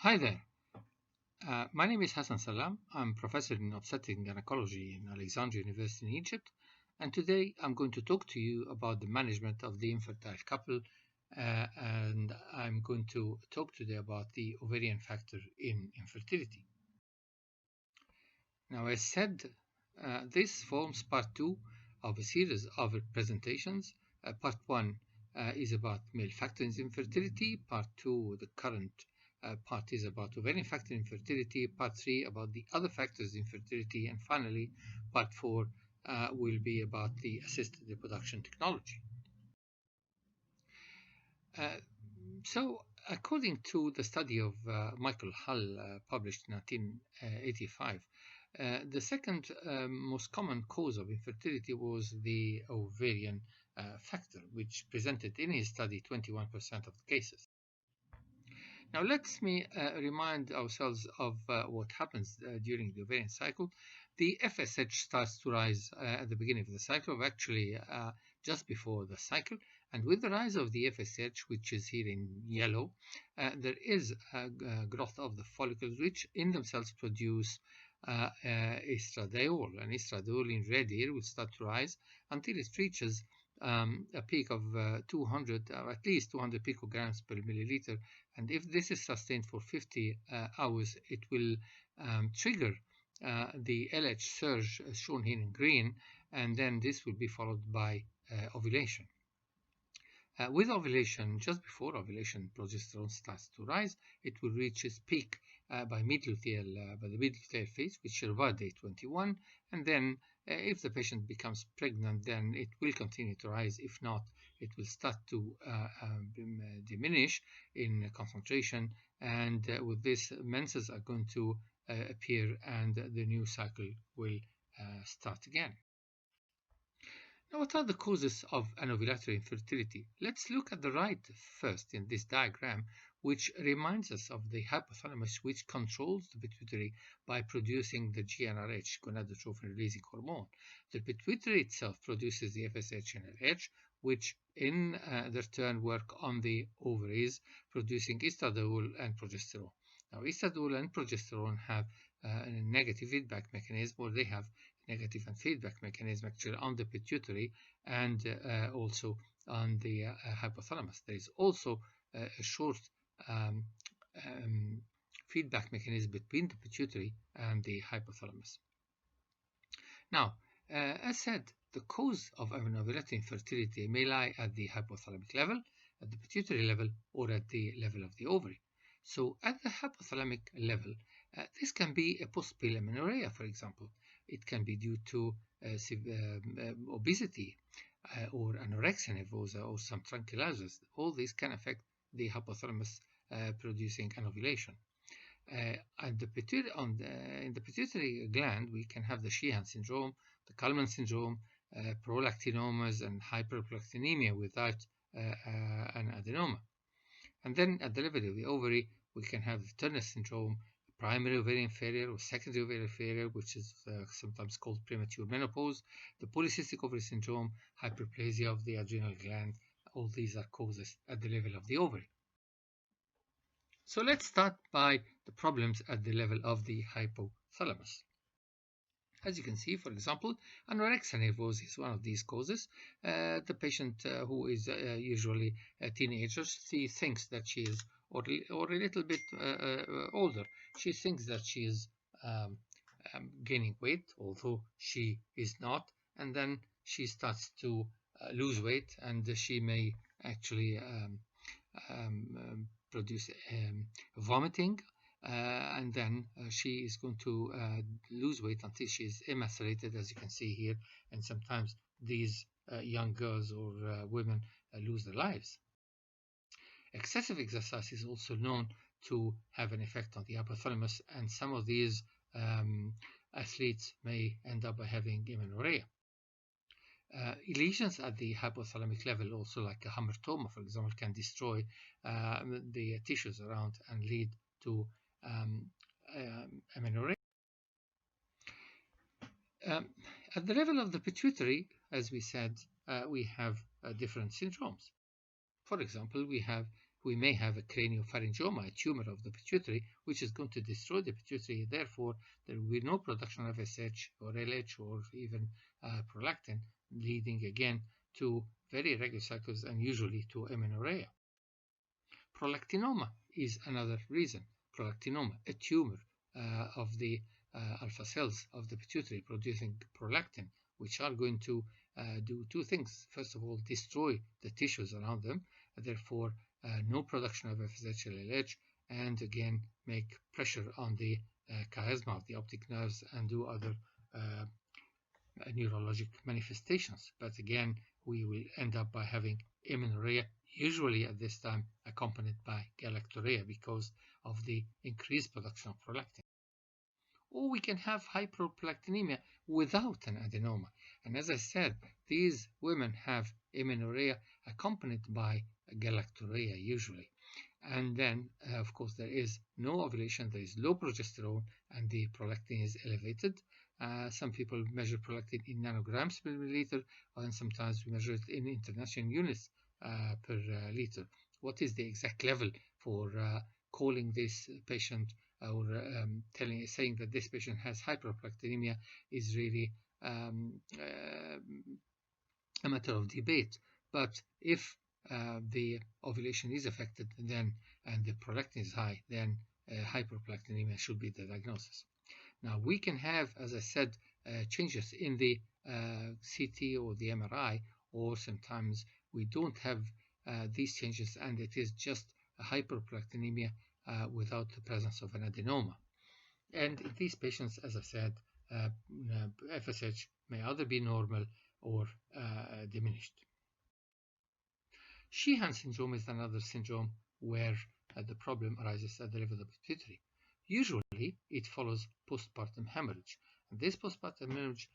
Hi there. My name is Hassan Salam. I'm professor in obstetrics and gynecology in Alexandria University in Egypt, and today I'm going to talk to you about the management of the infertile couple, and I'm going to talk today about the ovarian factor in infertility. Now, as said, this forms part 2 of a series of presentations. Part 1 is about male factors in infertility. Part 2, the current part is about ovarian factor infertility. Part 3 about the other factors in fertility. And finally, part 4 will be about the assisted reproduction technology. So, according to the study of Michael Hull, published in 1985, the second most common cause of infertility was the ovarian factor, which presented in his study 21% of the cases. Now, let me remind ourselves of what happens during the ovarian cycle. The FSH starts to rise at the beginning of the cycle, or actually just before the cycle. And with the rise of the FSH, which is here in yellow, there is a growth of the follicles, which in themselves produce estradiol. And estradiol in red here will start to rise until it reaches a peak of 200, at least 200 picograms per milliliter. And if this is sustained for 50 hours, it will trigger the LH surge shown here in green, and then this will be followed by ovulation. With ovulation, just before ovulation, progesterone starts to rise. It will reach its peak by the mid-luteal phase, which is about day 21, and then if the patient becomes pregnant, then it will continue to rise. If not, it will start to diminish in concentration, and with this, menses are going to appear, and the new cycle will start again. Now, what are the causes of anovulatory infertility? Let's look at the right first in this diagram, which reminds us of the hypothalamus, which controls the pituitary by producing the GnRH, gonadotrophin-releasing hormone. The pituitary itself produces the FSH and LH, which in their turn work on the ovaries, producing estradiol and progesterone. Now, estradiol and progesterone have a negative feedback mechanism, or they have negative and feedback mechanism actually on the pituitary and also on the hypothalamus. There is also a short feedback mechanism between the pituitary and the hypothalamus. Now, as said, the cause of anovulatory infertility may lie at the hypothalamic level, at the pituitary level, or at the level of the ovary. So at the hypothalamic level, this can be a post-pill amenorrhea, for example. It can be due to obesity or anorexia nervosa or some tranquilizers. All these can affect the hypothalamus producing anovulation. In the pituitary gland, we can have the Sheehan Syndrome, the Kallmann Syndrome, prolactinomas, and hyperprolactinemia without an adenoma. And then at the level of the ovary, we can have the Turner Syndrome, primary ovarian failure or secondary ovarian failure, which is sometimes called premature menopause, the polycystic ovary syndrome, hyperplasia of the adrenal gland. All these are causes at the level of the ovary. So let's start by the problems at the level of the hypothalamus. As you can see, for example, anorexia nervosa is one of these causes. The patient who is usually a teenager, she thinks that she is, or a little bit older, she thinks that she is gaining weight, although she is not, and then she starts to lose weight, and she may actually produce vomiting, and then she is going to lose weight until she is emaciated, as you can see here, and sometimes these young girls or women lose their lives. Excessive exercise is also known to have an effect on the hypothalamus, and some of these athletes may end up by having amenorrhea. Lesions at the hypothalamic level, also like a hamartoma, for example, can destroy the tissues around and lead to amenorrhea. At the level of the pituitary, as we said, we have different syndromes. For example, we have we may have a craniopharyngioma, a tumor of the pituitary, which is going to destroy the pituitary. Therefore, there will be no production of FSH or LH or even prolactin, leading again to very irregular cycles and usually to amenorrhea. Prolactinoma is another reason. Prolactinoma, a tumor of the alpha cells of the pituitary producing prolactin, which are going to do two things. First of all, destroy the tissues around them, therefore no production of FSH or LH, and again make pressure on the chiasma of the optic nerves and do other neurologic manifestations. But again, we will end up by having amenorrhea, usually at this time accompanied by galactorrhea because of the increased production of prolactin. Or we can have hyperprolactinemia without an adenoma. And as I said, these women have amenorrhea accompanied by galactorrhea usually. And then, of course, there is no ovulation, there is low progesterone, and the prolactin is elevated. Some people measure prolactin in nanograms per milliliter, and sometimes we measure it in international units per liter. What is the exact level for calling this patient or saying that this patient has hyperprolactinemia is really a matter of debate. But if the ovulation is affected then and the prolactin is high, then hyperprolactinemia should be the diagnosis. Now we can have, as I said, changes in the CT or the MRI, or sometimes we don't have these changes and it is just a hyperprolactinemia without the presence of an adenoma. And in these patients, as I said, FSH may either be normal or diminished. Sheehan syndrome is another syndrome where the problem arises at the level of the pituitary. Usually, it follows postpartum hemorrhage. And this postpartum hemorrhage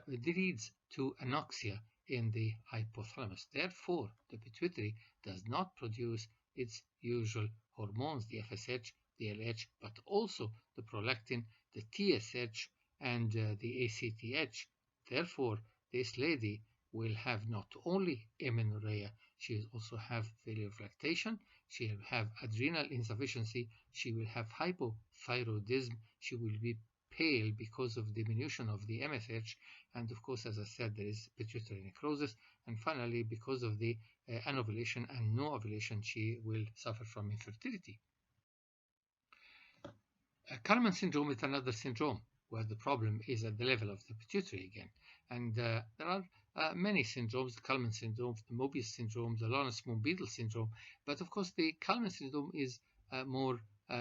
leads to anoxia in the hypothalamus. Therefore, the pituitary does not produce its usual hormones, the FSH, the LH, but also the prolactin, the TSH, and the ACTH. Therefore, this lady will have not only amenorrhea, she will also have failure of lactation, she will have adrenal insufficiency, she will have hypothyroidism, she will be pale because of diminution of the MSH, and of course, as I said, there is pituitary necrosis, and finally, because of the anovulation and no ovulation, she will suffer from infertility. Kallman syndrome is another syndrome where the problem is at the level of the pituitary again, and there are many syndromes: the Kallman syndrome, the Mobius syndrome, the Lawrence-Moon-Beadle syndrome, but of course the Kallman syndrome is more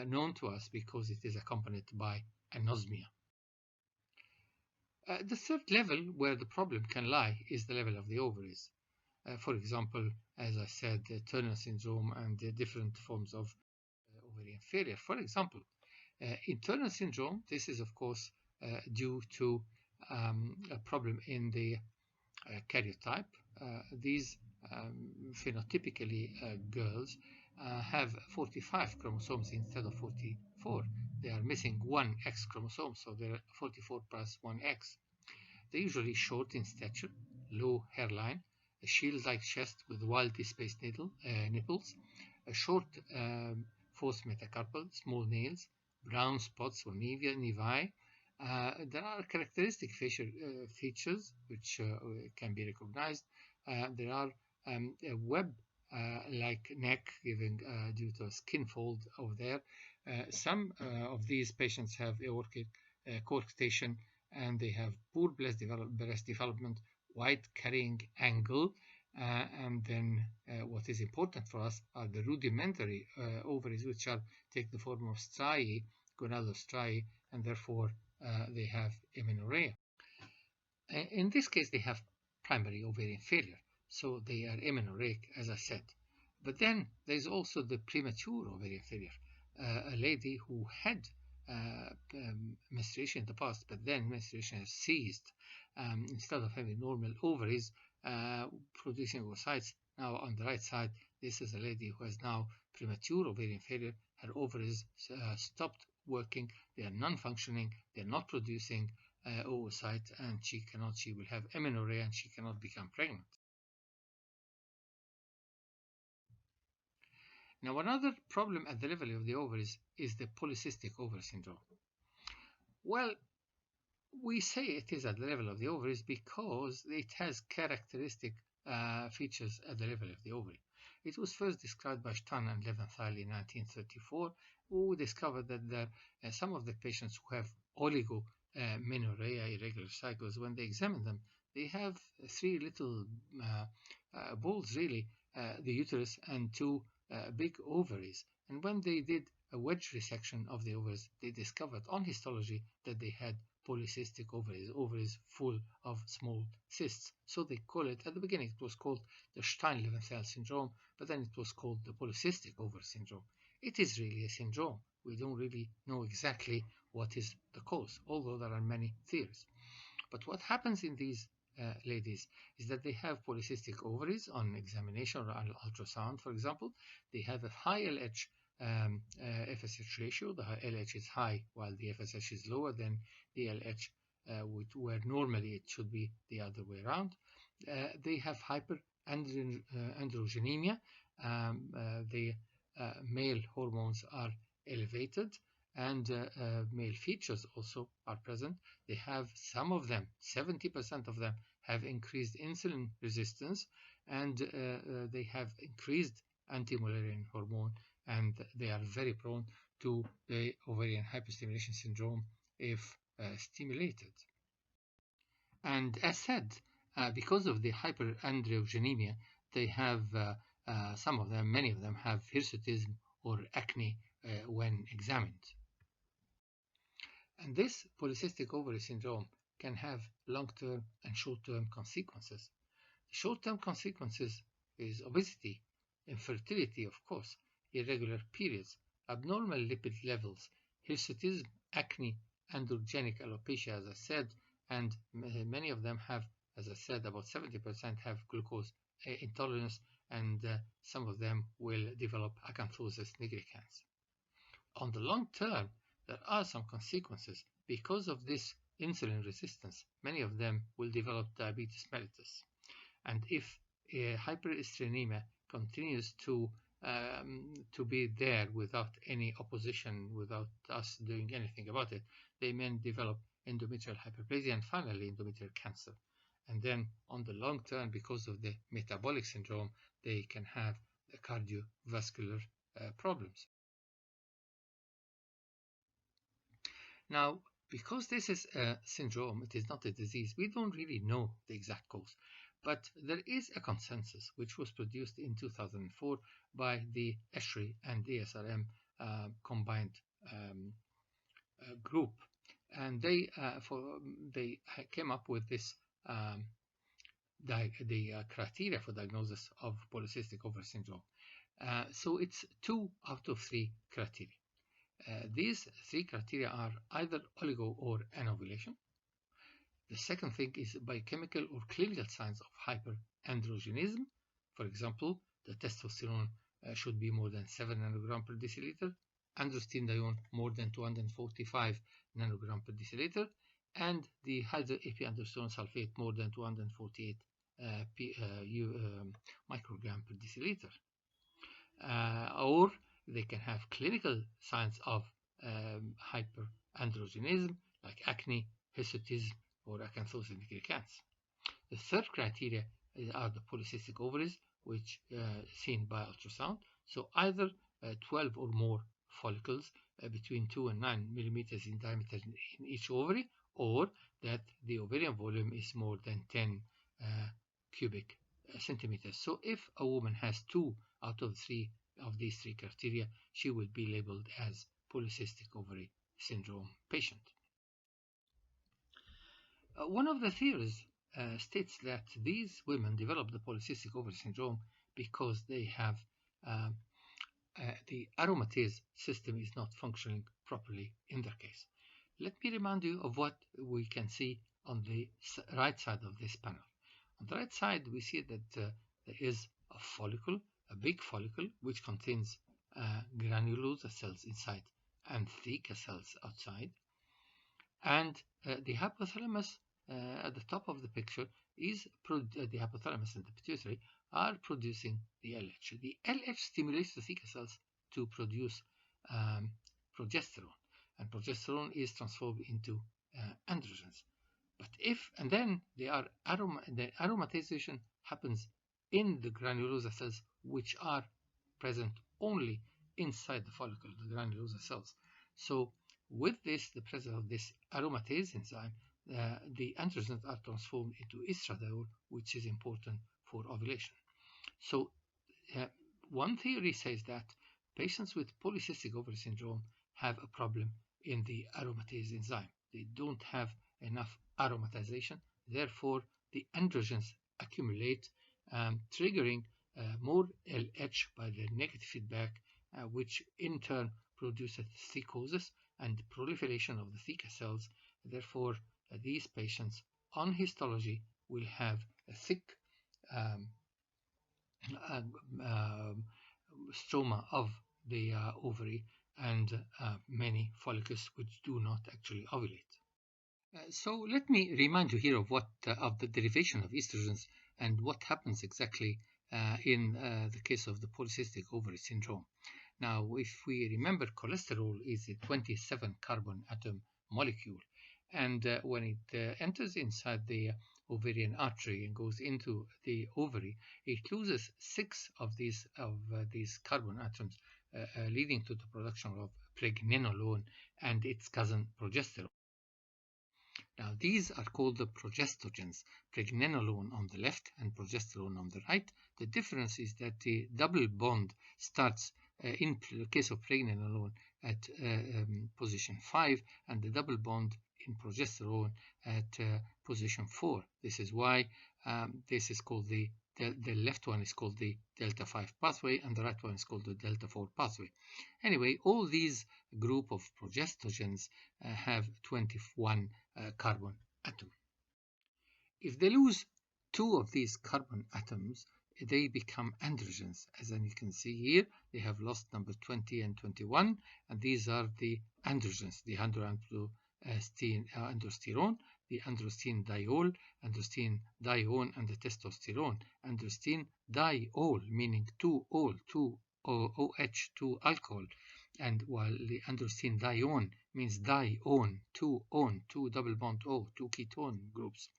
known to us because it is accompanied by anosmia. The third level where the problem can lie is the level of the ovaries. For example, as I said, Turner syndrome and different forms of ovarian failure. For example, in Turner syndrome, this is of course due to a problem in the karyotype. These phenotypically girls have 45 chromosomes instead of 44. They are missing one X chromosome, so they're 44 plus 1X. They're usually short in stature, low hairline, a shield-like chest with wildly spaced nipples, a short fourth metacarpal, small nails, brown spots or nevi. There are characteristic facial features which can be recognized. There are a web-like neck given due to a skin fold over there. Some of these patients have aortic coarctation and they have poor breast development, wide carrying angle, and then what is important for us are the rudimentary ovaries, which take the form of striae, gonadal striae, and therefore they have amenorrhea. In this case, they have primary ovarian failure, so they are amenorrheic, as I said. But then there is also the premature ovarian failure, a lady who had menstruation in the past, but then menstruation has ceased. Instead of having normal ovaries producing oocytes, now on the right side, this is a lady who has now premature ovarian failure. Her ovaries stopped working, they are non-functioning, they are not producing oocytes, and she will have amenorrhea and she cannot become pregnant. Now, another problem at the level of the ovaries is the polycystic ovary syndrome. Well, we say it is at the level of the ovaries because it has characteristic features at the level of the ovary. It was first described by Shelton and Leventhal in 1934, who discovered that some of the patients who have oligomenorrhea, irregular cycles, when they examine them, they have three little balls, really, the uterus and two big ovaries. And when they did a wedge resection of the ovaries, they discovered on histology that they had polycystic ovaries full of small cysts. So they call it, at the beginning it was called the Stein-Leventhal syndrome, but then it was called the polycystic ovary syndrome. It is really a syndrome. We don't really know exactly what is the cause, although there are many theories. But what happens in these ladies is that they have polycystic ovaries on examination or on ultrasound, for example. They have a high LH FSH ratio. The LH is high while the FSH is lower than the LH, where normally it should be the other way around. They have hyperandrogenemia. The male hormones are elevated, and male features also are present. They have, some of them, 70% of them, have increased insulin resistance, and they have increased anti-Mullerian hormone, and they are very prone to the ovarian hyperstimulation syndrome if stimulated. And as said, because of the hyperandrogenemia, they have some of them, many of them, have hirsutism or acne when examined. And this polycystic ovary syndrome can have long-term and short-term consequences. The short-term consequences is obesity, infertility, of course, irregular periods, abnormal lipid levels, hirsutism, acne, androgenic alopecia, as I said, and many of them have, as I said, about 70% have glucose intolerance, and some of them will develop acanthosis nigricans. On the long term, there are some consequences. Because of this insulin resistance, many of them will develop diabetes mellitus. And if hyperestrenemia continues to be there without any opposition, without us doing anything about it, they may develop endometrial hyperplasia and finally endometrial cancer. And then on the long term, because of the metabolic syndrome, they can have cardiovascular problems. Now, because this is a syndrome, it is not a disease, we don't really know the exact cause. But there is a consensus which was produced in 2004 by the ESHRI and ASRM combined group, and they came up with this the criteria for diagnosis of polycystic ovary syndrome. So it's 2 out of 3 criteria. These 3 criteria are either oligo or anovulation. The second thing is biochemical or clinical signs of hyperandrogenism. For example, the testosterone should be more than 7 nanogram per deciliter, androstenedione more than 245 nanogram per deciliter, and the hydroepiandrosterone sulfate more than 248 microgram per deciliter. Or they can have clinical signs of hyperandrogenism like acne, hirsutism, or acanthosis nigricans. The third criteria are the polycystic ovaries, which seen by ultrasound. So either 12 or more follicles between 2 and 9 millimeters in diameter in each ovary, or that the ovarian volume is more than 10 cubic centimeters. So if a woman has 2 out of 3 of these 3 criteria, she will be labeled as polycystic ovary syndrome patient. One of the theories states that these women develop the polycystic ovary syndrome because they have the aromatase system is not functioning properly in their case. Let me remind you of what we can see on the right side of this panel. On the right side, we see that there is a follicle, a big follicle, which contains granulosa cells inside and theca cells outside. And the hypothalamus at the top of the picture is the hypothalamus and the pituitary are producing the LH. The LH stimulates the theca cells to produce progesterone, and progesterone is transformed into androgens. But then the aromatization happens in the granulosa cells, which are present only inside the follicle, the granulosa cells. So with this, the presence of this aromatase enzyme, the androgens are transformed into estradiol, which is important for ovulation. So one theory says that patients with polycystic ovary syndrome have a problem in the aromatase enzyme. They don't have enough aromatization, therefore the androgens accumulate, triggering more LH by the negative feedback, which in turn produces thecosis and proliferation of the theca cells. Therefore, these patients on histology will have a thick stroma of the ovary and many follicles which do not actually ovulate. So let me remind you here of the derivation of estrogens and what happens exactly in the case of the polycystic ovary syndrome. Now, if we remember, cholesterol is a 27 carbon atom molecule, and when it enters inside the ovarian artery and goes into the ovary, it loses 6 of these carbon atoms, leading to the production of pregnenolone and its cousin progesterone. Now, these are called the progestogens, pregnenolone on the left and progesterone on the right. The difference is that the double bond starts in the case of pregnenolone at position 5 and the double bond in progesterone at position 4. This is why this is called the left one is called the delta 5 pathway and the right one is called the delta 4 pathway. Anyway, all these group of progestogens have 21 carbon atom. If they lose 2 of these carbon atoms, they become androgens. As you can see here, they have lost number 20 and 21, and these are the androgens, the androstenedione, the androstenediol, androstenedione, and the testosterone. Androstenediol meaning 2-ol, 2-OH, 2 alcohol, and while the androstenedione means dione, 2-on, 2 double bond O, 2 ketone groups.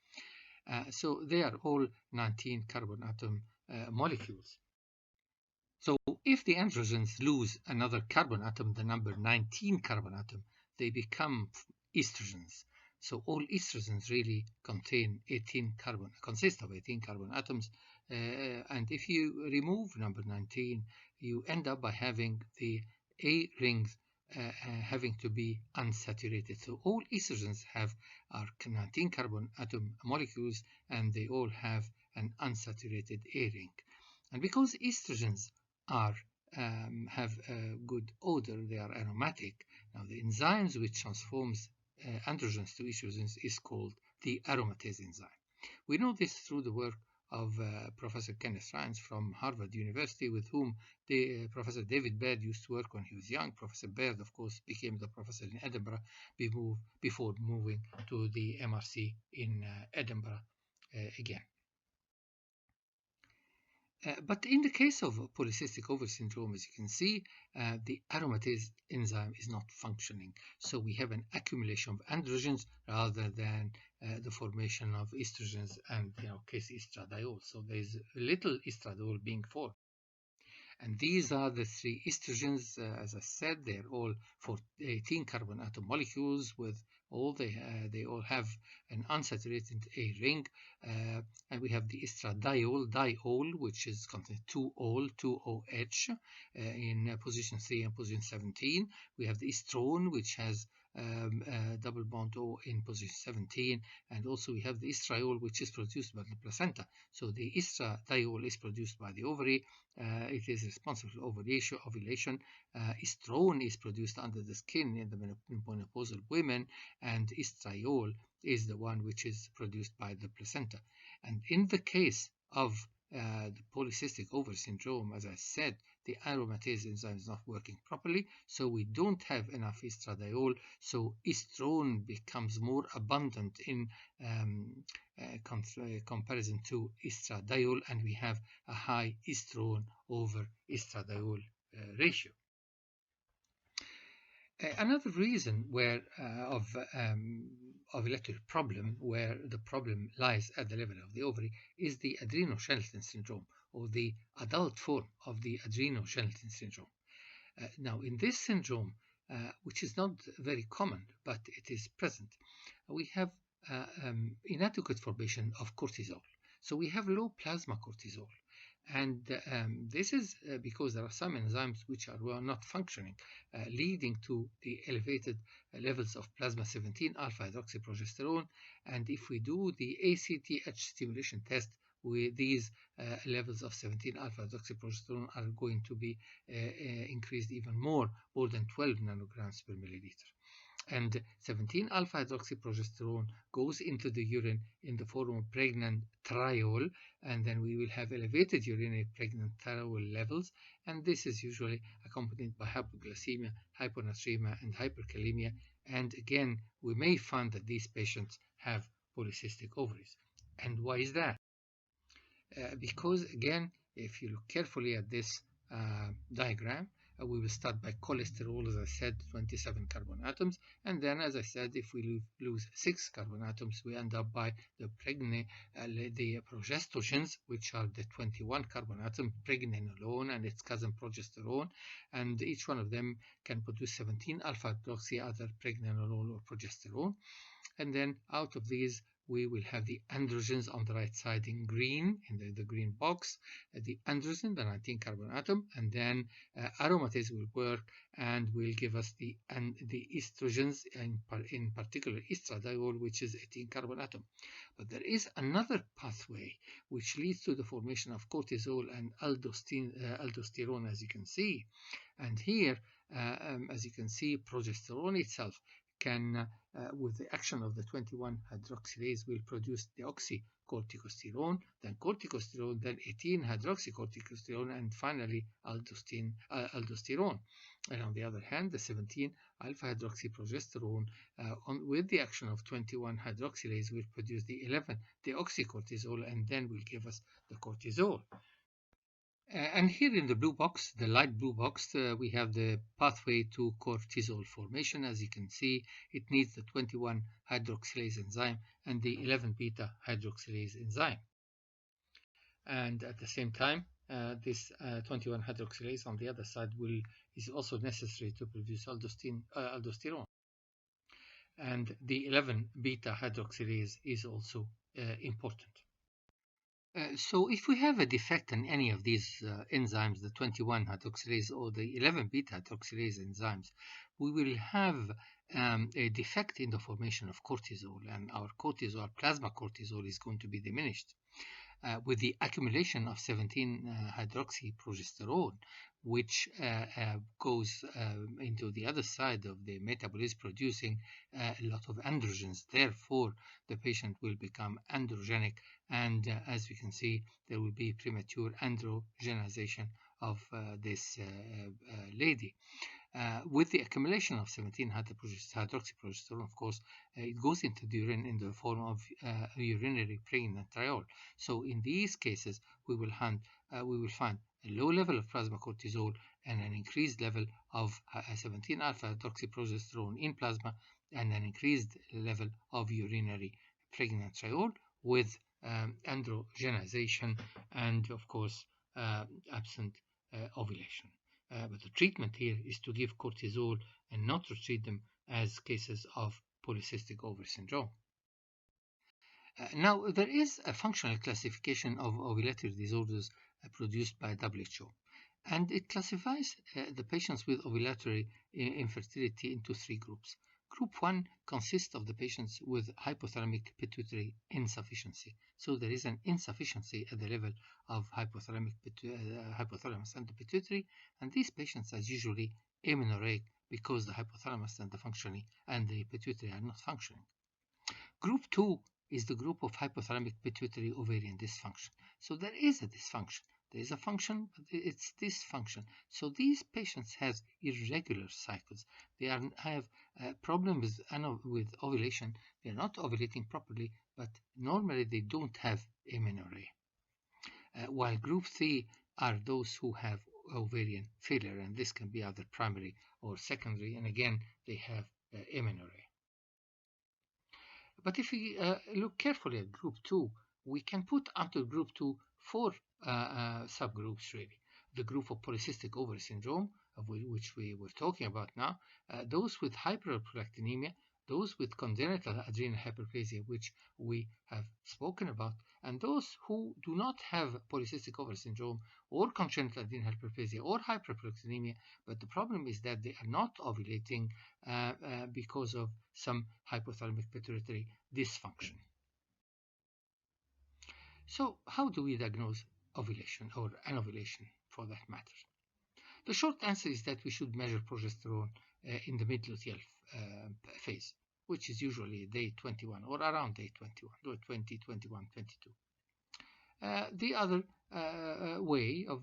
So they are all 19 carbon atom molecules. So if the androgens lose another carbon atom, the number 19 carbon atom, they become estrogens. So all estrogens really consist of 18 carbon atoms, and if you remove number 19, you end up by having the A rings having to be unsaturated. So all estrogens are 19 carbon atom molecules, and they all have an unsaturated A ring. And because estrogens have a good odor, they are aromatic. Now the enzymes which transforms androgens to estrogens is called the aromatase enzyme. We know this through the work of Professor Kenneth Rines from Harvard University, with whom Professor David Baird used to work when he was young. Professor Baird, of course, became the professor in Edinburgh before moving to the MRC in Edinburgh again. But in the case of polycystic ovary syndrome, as you can see, the aromatase enzyme is not functioning. So we have an accumulation of androgens rather than the formation of estrogens and, in our case, estradiol. So there's little estradiol being formed. And these are the 3 estrogens. As I said, they're all 18 carbon atom molecules with they all have an unsaturated A ring, and we have the estradiol, which is contains 2-ol, 2-OH in position 3 and position 17. We have the estrone, which has double bond O in position 17, and also we have the estriol, which is produced by the placenta. So the estradiol is produced by the ovary. It is responsible for ovulation. Estrone is produced under the skin in the menopausal women, and estriol is the one which is produced by the placenta. And in the case of the polycystic ovary syndrome, as I said, the aromatase enzyme is not working properly, so we don't have enough estradiol, so estrone becomes more abundant in comparison to estradiol, and we have a high estrone over estradiol ratio. Another reason where of ovulatory problem, where the problem lies at the level of the ovary, is the Adreno-Shelton syndrome, or the adult form of the Adreno-Shelton syndrome. Now, in this syndrome, which is not very common, but it is present, we have inadequate formation of cortisol. So we have low plasma cortisol. And this is because there are some enzymes which are not functioning, leading to the elevated levels of plasma 17 alpha hydroxyprogesterone. And if we do the ACTH stimulation test, these levels of 17 alpha hydroxyprogesterone are going to be increased even more than 12 nanograms per milliliter. And 17 alpha hydroxyprogesterone goes into the urine in the form of pregnant triol, and then we will have elevated urinary pregnant triol levels, and this is usually accompanied by hypoglycemia, hyponatremia, and hyperkalemia. And again, we may find that these patients have polycystic ovaries. And why is that? Because again, if you look carefully at this diagram, we will start by cholesterol, as I said, 27 carbon atoms, and then, as I said, if we lose 6 carbon atoms, we end up by the progestogens, which are the 21 carbon atom, pregnenolone and its cousin progesterone, and each one of them can produce 17 alpha hydroxy, either pregnenolone or progesterone. And then out of these, we will have the androgens on the right side in green, in the green box, the androgen, the 19 carbon atom, and then aromatase will work and will give us the estrogens, in particular estradiol, which is 18 carbon atom. But there is another pathway which leads to the formation of cortisol and aldosterone, as you can see. And here, as you can see, progesterone itself can, with the action of the 21 hydroxylase, will produce deoxycorticosterone, then corticosterone, then 18 hydroxycorticosterone, and finally aldosterone. And on the other hand, the 17 alpha hydroxyprogesterone, with the action of 21 hydroxylase, will produce the 11 deoxycortisol, and then will give us the cortisol. And here in the blue box, the light blue box, we have the pathway to cortisol formation. As you can see, it needs the 21 hydroxylase enzyme and the 11 beta hydroxylase enzyme. And at the same time, this 21 hydroxylase on the other side is also necessary to produce aldosterone. And the 11 beta hydroxylase is also important. So if we have a defect in any of these enzymes, the 21 hydroxylase or the 11 beta hydroxylase enzymes, we will have a defect in the formation of cortisol, and our plasma cortisol is going to be diminished. With the accumulation of 17 hydroxyprogesterone, which goes into the other side of the metabolism, producing a lot of androgens. Therefore, the patient will become androgenic, and as we can see, there will be premature androgenization of this lady. With the accumulation of 17 hydroxyprogesterone, of course, it goes into the urine in the form of urinary pregnant triol. So in these cases, we will find a low level of plasma cortisol and an increased level of 17 alpha hydroxyprogesterone in plasma, and an increased level of urinary pregnant triol with androgenization and, of course, absent ovulation. But the treatment here is to give cortisol and not to treat them as cases of polycystic ovary syndrome. Now, there is a functional classification of ovulatory disorders produced by WHO, and it classifies the patients with ovulatory infertility into 3 groups. Group 1 consists of the patients with hypothalamic pituitary insufficiency. So there is an insufficiency at the level of hypothalamus and the pituitary, and these patients are usually amenorrheic because the hypothalamus and the pituitary are not functioning. Group 2 is the group of hypothalamic pituitary ovarian dysfunction. So there is a dysfunction. There is a function, but it's dysfunction. So these patients have irregular cycles. They have a problem with ovulation. They're not ovulating properly, but normally they don't have amenorrhea. While group 3 are those who have ovarian failure, and this can be either primary or secondary, and again, they have amenorrhea. But if we look carefully at group 2, we can put under group 2 4 subgroups really. The group of polycystic ovary syndrome, of which we were talking about now, those with hyperprolactinemia, those with congenital adrenal hyperplasia, which we have spoken about, and those who do not have polycystic ovary syndrome or congenital adrenal hyperplasia or hyperprolactinemia, but the problem is that they are not ovulating because of some hypothalamic pituitary dysfunction. So how do we diagnose ovulation or anovulation for that matter? The short answer is that we should measure progesterone in the mid-luteal phase, which is usually day 21 or around day 21, or 20, 21, 22. The other way of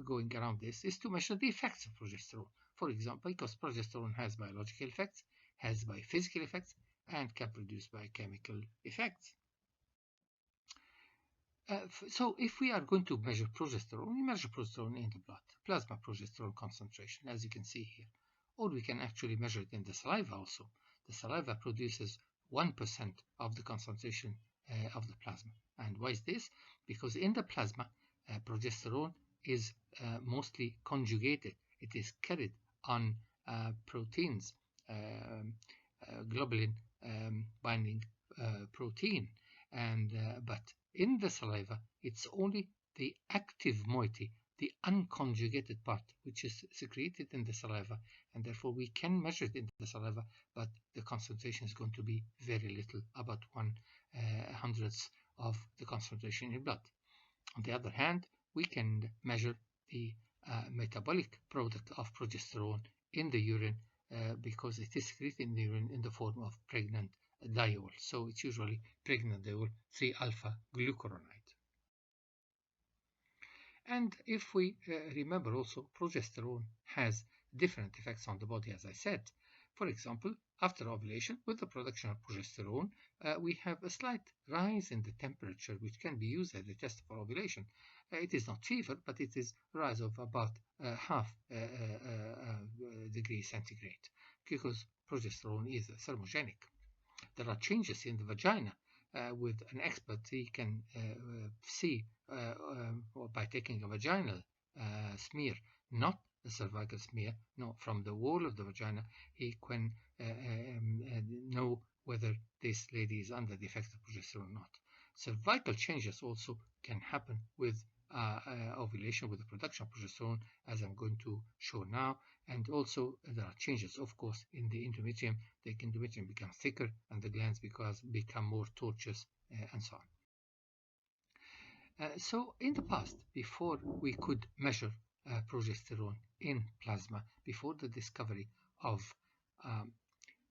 going around this is to measure the effects of progesterone. For example, because progesterone has biological effects, has biophysical effects, and can produce biochemical effects. So if we are going to measure progesterone, we measure progesterone in the blood, plasma progesterone concentration, as you can see here. Or we can actually measure it in the saliva also. The saliva produces 1% of the concentration of the plasma. And why is this? Because in the plasma, progesterone is mostly conjugated. It is carried on proteins, globulin binding protein. But in the saliva, it's only the active moiety, the unconjugated part, which is secreted in the saliva, and therefore we can measure it in the saliva, but the concentration is going to be very little, about 1/100th of the concentration in blood. On the other hand, we can measure the metabolic product of progesterone in the urine because it is secreted in the urine in the form of pregnant diol. So it's usually pregnant diol 3-alpha glucuronide. And if we remember also, progesterone has different effects on the body, as I said. For example, after ovulation, with the production of progesterone, we have a slight rise in the temperature, which can be used as a test for ovulation. It is not fever, but it is a rise of about half degree centigrade, because progesterone is thermogenic. There are changes in the vagina. With an expert, he can see by taking a vaginal smear, not a cervical smear, no, from the wall of the vagina, he can know whether this lady is under the effect of progesterone or not. Cervical changes also can happen with ovulation, with the production of progesterone, as I'm going to show now. And also there are changes, of course, in the endometrium. The endometrium becomes thicker and the glands become more tortuous and so on. So in the past, before we could measure progesterone in plasma, before the discovery of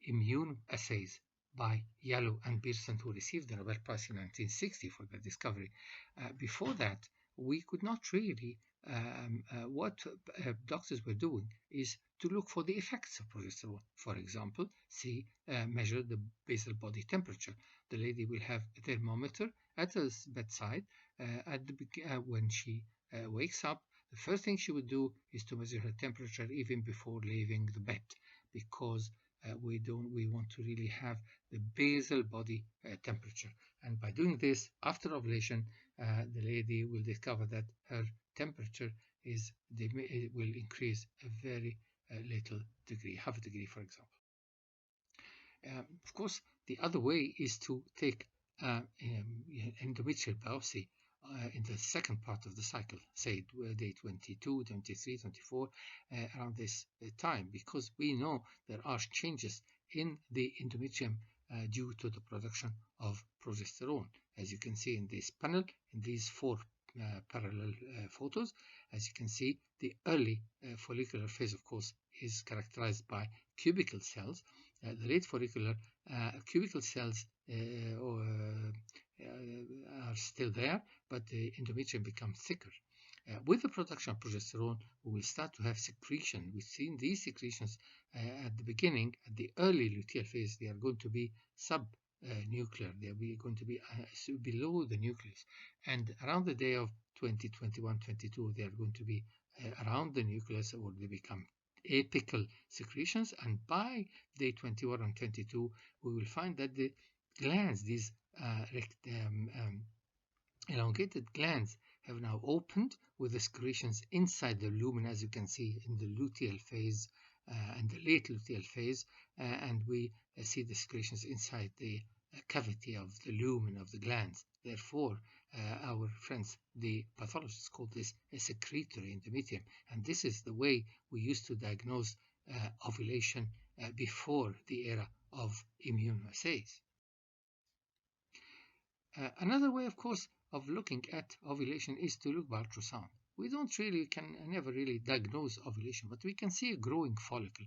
immune assays by Yallo and Pearson, who received the Nobel Prize in 1960 for the discovery, before that, we could not really, what doctors were doing is to look for the effects of progesterone. For example, measure the basal body temperature. The lady will have a thermometer at the bedside. When she wakes up, the first thing she would do is to measure her temperature even before leaving the bed, because we want to really have the basal body temperature. And by doing this, after ovulation, the lady will discover that her temperature will increase a very little degree, half a degree, for example. Of course, the other way is to take endometrial biopsy in the second part of the cycle, say day 22, 23, 24, around this time, because we know there are changes in the endometrium due to the production of progesterone. As you can see in this panel, in these 4 parallel photos, as you can see, the early follicular phase, of course, is characterized by cubicle cells, the late follicular cubicle cells are still there, but the endometrium becomes thicker. With the production of progesterone, we will start to have secretion. We've seen these secretions at the beginning, at the early luteal phase. They are going to be subnuclear. They are going to be below the nucleus. And around the day of 20, 21, 22, they are going to be around the nucleus, or they become apical secretions. And by day 21 and 22, we will find that the glands, these elongated glands, have now opened with the secretions inside the lumen, as you can see in the luteal phase and the late luteal phase, and we see the secretions inside the cavity of the lumen of the glands. Therefore, our friends, the pathologists, call this a secretory endometrium, and this is the way we used to diagnose ovulation before the era of immunoassays. Another way, of course, of looking at ovulation is to look by ultrasound. We can never really diagnose ovulation, but we can see a growing follicle.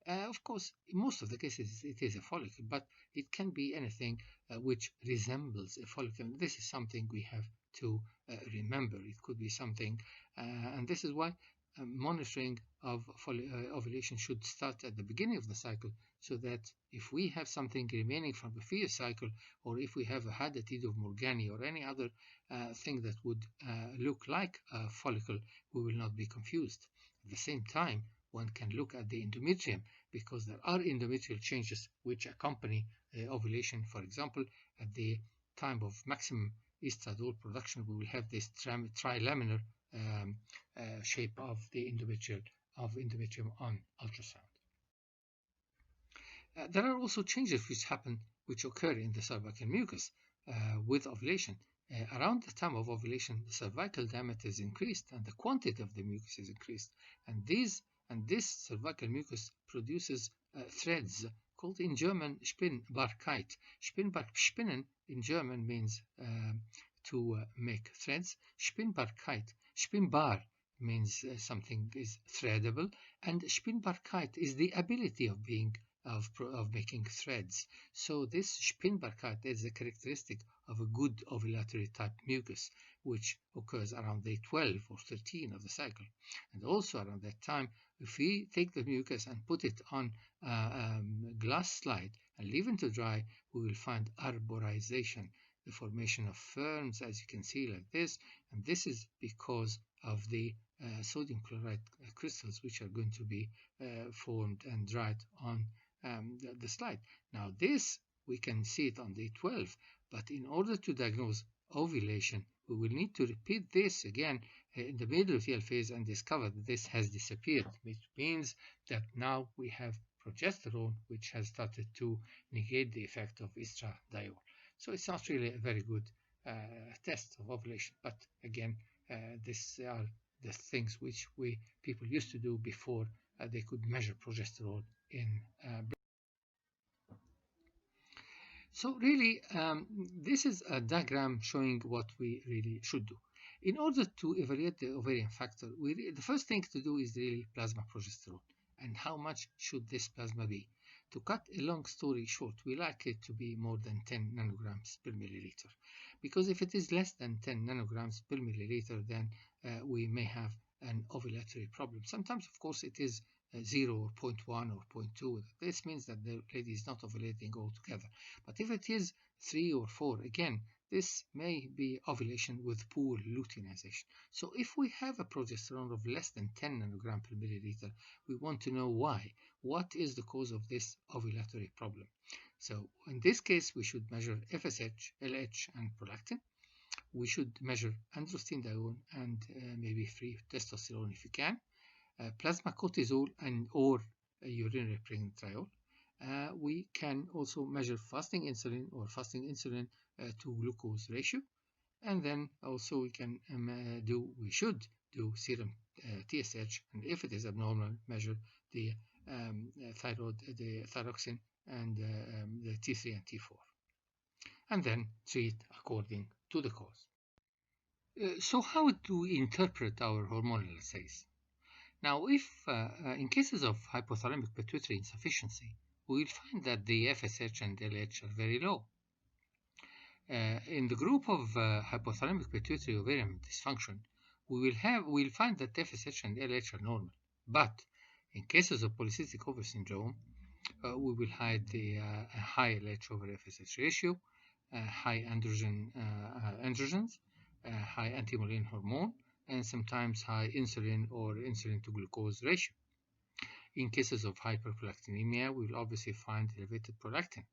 Of course, in most of the cases it is a follicle, but it can be anything which resembles a follicle. This is something we have to remember. It could be something, and this is why monitoring of ovulation should start at the beginning of the cycle, so that if we have something remaining from the previous cycle, or if we have had a T of Morgani or any other thing that would look like a follicle, we will not be confused. At the same time, one can look at the endometrium, because there are endometrial changes which accompany ovulation. For example, at the time of maximum estradiol production, we will have this trilaminar shape of the endometrium on ultrasound. There are also changes which occur in the cervical mucus with ovulation. Around the time of ovulation, the cervical diameter is increased and the quantity of the mucus is increased, and this cervical mucus produces threads called in German Spinnbarkeit. Spinnen in German means to make threads. Spinnbar means something is threadable, and Spinnbarkeit is the ability of making threads. So this Spinnbarkeit is a characteristic of a good ovulatory type mucus, which occurs around day 12 or 13 of the cycle. And also around that time, if we take the mucus and put it on a glass slide and leave it to dry, we will find arborization, the formation of ferns, as you can see, like this. And this is because of the sodium chloride crystals, which are going to be formed and dried on the slide. Now this, we can see it on day 12, but in order to diagnose ovulation, we will need to repeat this again in the mid-luteal phase and discover that this has disappeared, which means that now we have progesterone, which has started to negate the effect of estradiol. So it's not really a very good test of ovulation, but again, these are the things which people used to do before they could measure progesterone in blood. So really, this is a diagram showing what we really should do. In order to evaluate the ovarian factor, the first thing to do is really plasma progesterone. And how much should this plasma be? To cut a long story short, we like it to be more than 10 nanograms per milliliter. Because if it is less than 10 nanograms per milliliter, then we may have an ovulatory problem. Sometimes, of course, it is 0 or 0.1 or 0.2. This means that the lady is not ovulating altogether. But if it is 3 or 4, again, this may be ovulation with poor luteinization. So if we have a progesterone of less than 10 nanogram per milliliter, we want to know why. What is the cause of this ovulatory problem? So in this case, we should measure FSH, LH, and prolactin. We should measure androstenedione and maybe free testosterone if you can. Plasma cortisol or urinary pregnantriol. We can also measure fasting insulin or fasting insulin to glucose ratio, and then also we should do serum TSH, and if it is abnormal, measure the thyroxine and the T3 and T4, and then treat according to the cause. So how to interpret our hormonal assays? Now, if in cases of hypothalamic pituitary insufficiency, we will find that the FSH and LH are very low. In the group of hypothalamic pituitary ovarian dysfunction, we will find that FSH and LH are normal. But in cases of polycystic ovary syndrome, we will hide the high LH over FSH ratio, high androgens, high anti-mullin hormone, and sometimes high insulin or insulin to glucose ratio. In cases of hyperprolactinemia, we will obviously find elevated prolactin.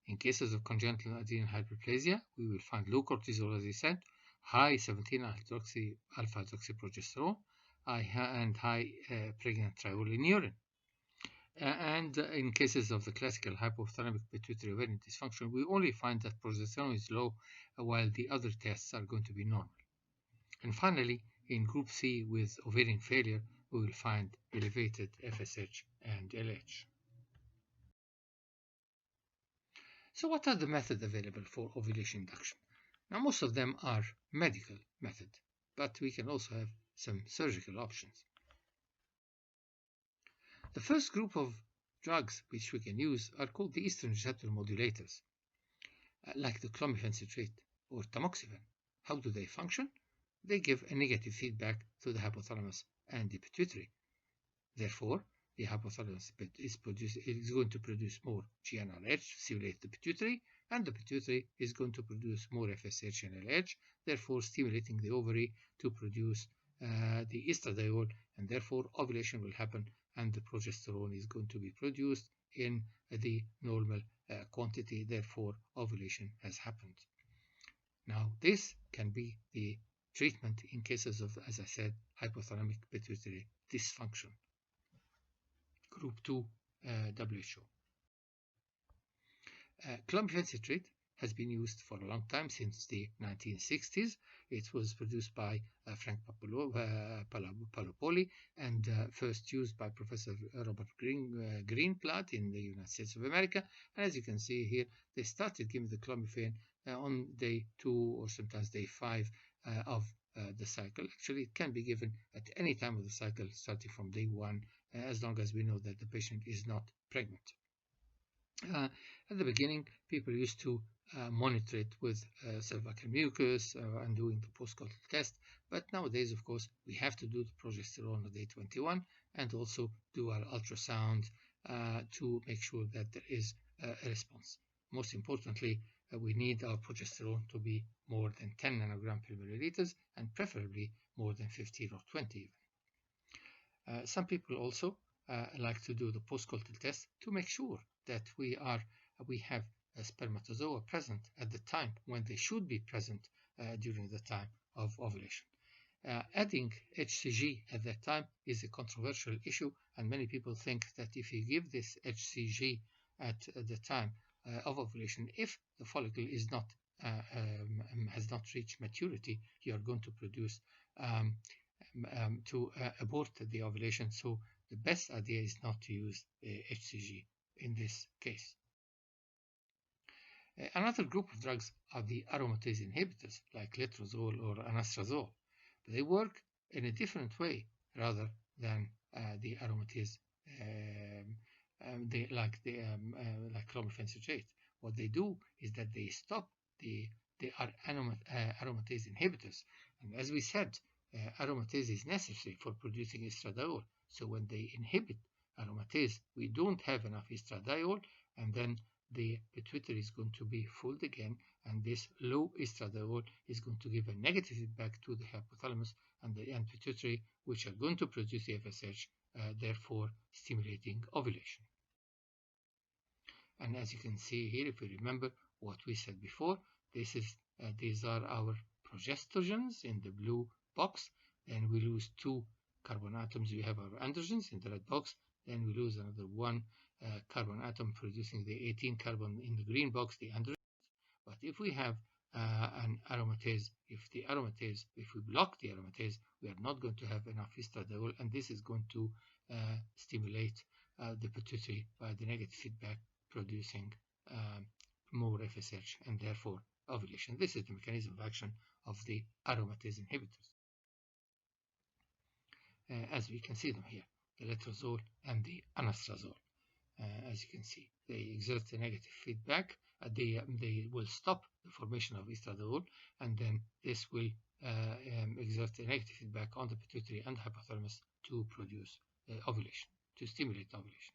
In cases of congenital adrenal hyperplasia, we will find low cortisol, as I said, high 17-alpha-hydroxyprogesterone, and high pregnant triol in urine. And in cases of the classical hypothalamic pituitary ovarian dysfunction, we only find that progesterone is low while the other tests are going to be normal. And finally, in group C with ovarian failure, we will find elevated FSH and LH. So what are the methods available for ovulation induction? Now, most of them are medical methods, but we can also have some surgical options. The first group of drugs which we can use are called the estrogen receptor modulators, like the clomiphene or tamoxifen. How do they function? They give a negative feedback to the hypothalamus and the pituitary. Therefore, the hypothalamus is going to produce more GnRH to stimulate the pituitary, and the pituitary is going to produce more FSH and LH, therefore stimulating the ovary to produce the estradiol, and therefore ovulation will happen and the progesterone is going to be produced in the normal quantity, therefore ovulation has happened. Now this can be the treatment in cases of, as I said, hypothalamic pituitary dysfunction. Group 2 WHO. Clomiphene has been used for a long time, since the 1960s. It was produced by Frank Palopoli and first used by Professor Robert Greenblatt in the United States of America. And as you can see here, they started giving the clomiphene on day 2 or sometimes day 5 of the cycle. Actually, it can be given at any time of the cycle, starting from day 1, as long as we know that the patient is not pregnant. At the beginning, people used to monitor it with cervical mucus and doing the postcoital test, but nowadays, of course, we have to do the progesterone on day 21 and also do our ultrasound to make sure that there is a response. Most importantly, we need our progesterone to be more than 10 nanogram per milliliters and preferably more than 15 or 20 even. Some people also like to do the postcoital test to make sure that we have a spermatozoa present at the time when they should be present during the time of ovulation. Adding HCG at that time is a controversial issue, and many people think that if you give this HCG at the time of ovulation, if the follicle is not has not reached maturity, you are going to produce abort the ovulation. So the best idea is not to use HCG in this case. Another group of drugs are the aromatase inhibitors, like letrozole or anastrozole. They work in a different way rather than the aromatase, like clomiphene citrate. What they do is that they stop they are aromatase inhibitors, and as we said, aromatase is necessary for producing estradiol. So when they inhibit aromatase, we don't have enough estradiol, and then the pituitary is going to be full again, and this low estradiol is going to give a negative feedback to the hypothalamus and the pituitary, which are going to produce the FSH, therefore stimulating ovulation. And as you can see here, if you remember what we said before, these are our progestogens in the blue box. Then we lose 2 carbon atoms. We have our androgens in the red box. Then we lose another 1 carbon atom, producing the 18 carbon in the green box, the androgens. But if we have an aromatase, if we block the aromatase, we are not going to have enough estradiol, and this is going to stimulate the pituitary by the negative feedback, producing more FSH and therefore ovulation. This is the mechanism of action of the aromatase inhibitors. As we can see them here, the letrozole and the anastrozole. as you can see. They exert a negative feedback. They will stop the formation of estradiol, and then this will exert a negative feedback on the pituitary and hypothalamus to produce ovulation, to stimulate ovulation.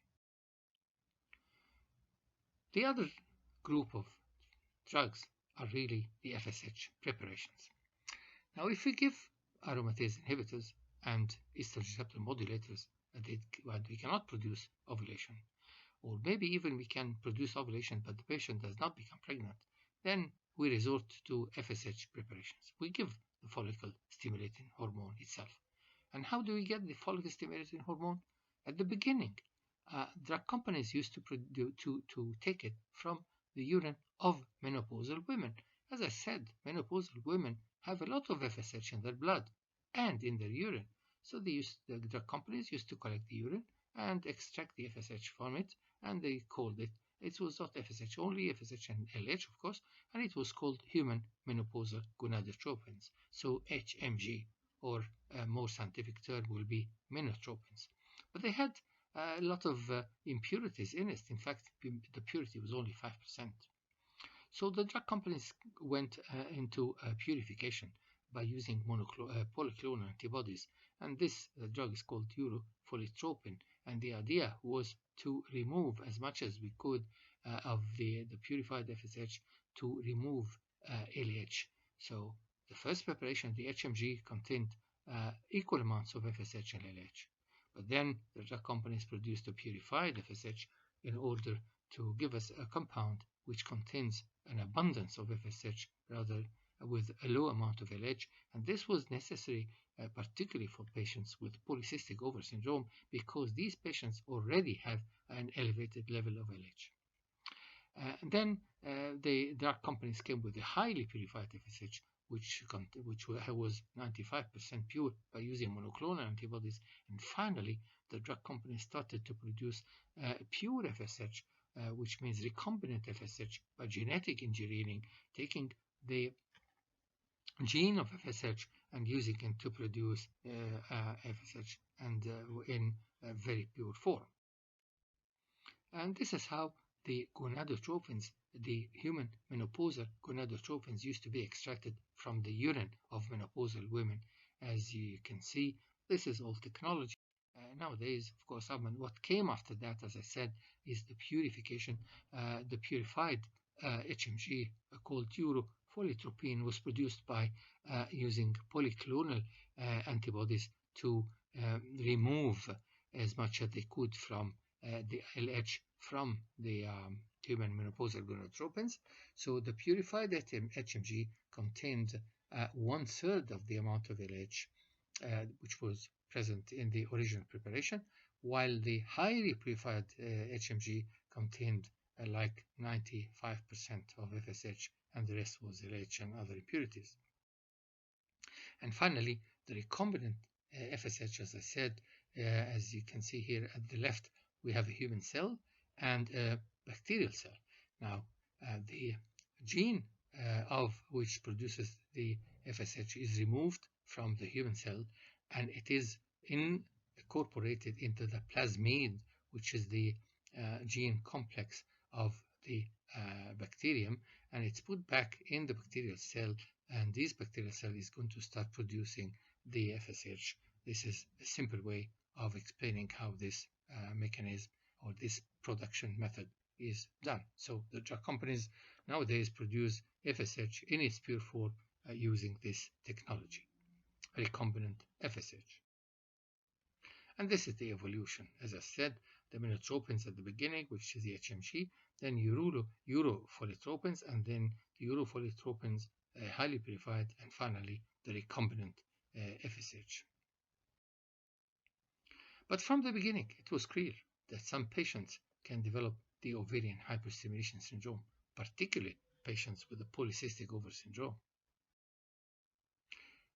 The other group of drugs are really the FSH preparations. Now, if we give aromatase inhibitors and estrogen receptor modulators, we cannot produce ovulation, or maybe even we can produce ovulation but the patient does not become pregnant, then we resort to FSH preparations. We give the follicle stimulating hormone itself. And how do we get the follicle stimulating hormone? At the beginning, drug companies used to take it from the urine of menopausal women. As I said, menopausal women have a lot of FSH in their blood and in their urine. So the drug companies used to collect the urine and extract the FSH from it, and they called it, it was not FSH only, FSH and LH of course, and it was called human menopausal gonadotropins, so HMG, or a more scientific term will be menotropins. But they had a lot of impurities in it. In fact, the purity was only 5%. So the drug companies went into purification by using polyclonal antibodies, and this drug is called urofolitropin, and the idea was to remove as much as we could of the purified FSH to remove LH. So the first preparation, the HMG, contained equal amounts of FSH and LH. But then the drug companies produced a purified FSH in order to give us a compound which contains an abundance of FSH rather with a low amount of LH, and this was necessary particularly for patients with polycystic ovary syndrome, because these patients already have an elevated level of LH. Then the drug companies came with a highly purified FSH, which was 95% pure by using monoclonal antibodies. And finally, the drug companies started to produce pure FSH, which means recombinant FSH, by genetic engineering, taking the gene of FSH and using it to produce FSH, and in a very pure form. And this is how the gonadotropins, the human menopausal gonadotropins, used to be extracted from the urine of menopausal women. As you can see, this is all technology. Nowadays, of course, what came after that, as I said, is the purification. The purified HMG called urofolitropin was produced by using polyclonal antibodies to remove as much as they could from the LH from the human menopausal gonadotropins. So the purified HMG contained 1/3 of the amount of LH which was present in the original preparation, while the highly purified HMG contained like 95% of FSH, and the rest was LH and other impurities. And finally, the recombinant FSH, as I said, as you can see here at the left, we have a human cell and a bacterial cell. Now, the gene of which produces the FSH is removed from the human cell, and it is incorporated into the plasmid, which is the gene complex of the bacterium, and it's put back in the bacterial cell, and this bacterial cell is going to start producing the FSH. This is a simple way of explaining how this mechanism or this production method is done. So the drug companies nowadays produce FSH in its pure form using this technology, recombinant FSH. And this is the evolution. As I said, the menotropins at the beginning, which is the HMG, then urofolitropins, and then the urofolitropins highly purified, and finally the recombinant FSH. But from the beginning, it was clear that some patients can develop the ovarian hyperstimulation syndrome, particularly patients with the polycystic ovary syndrome.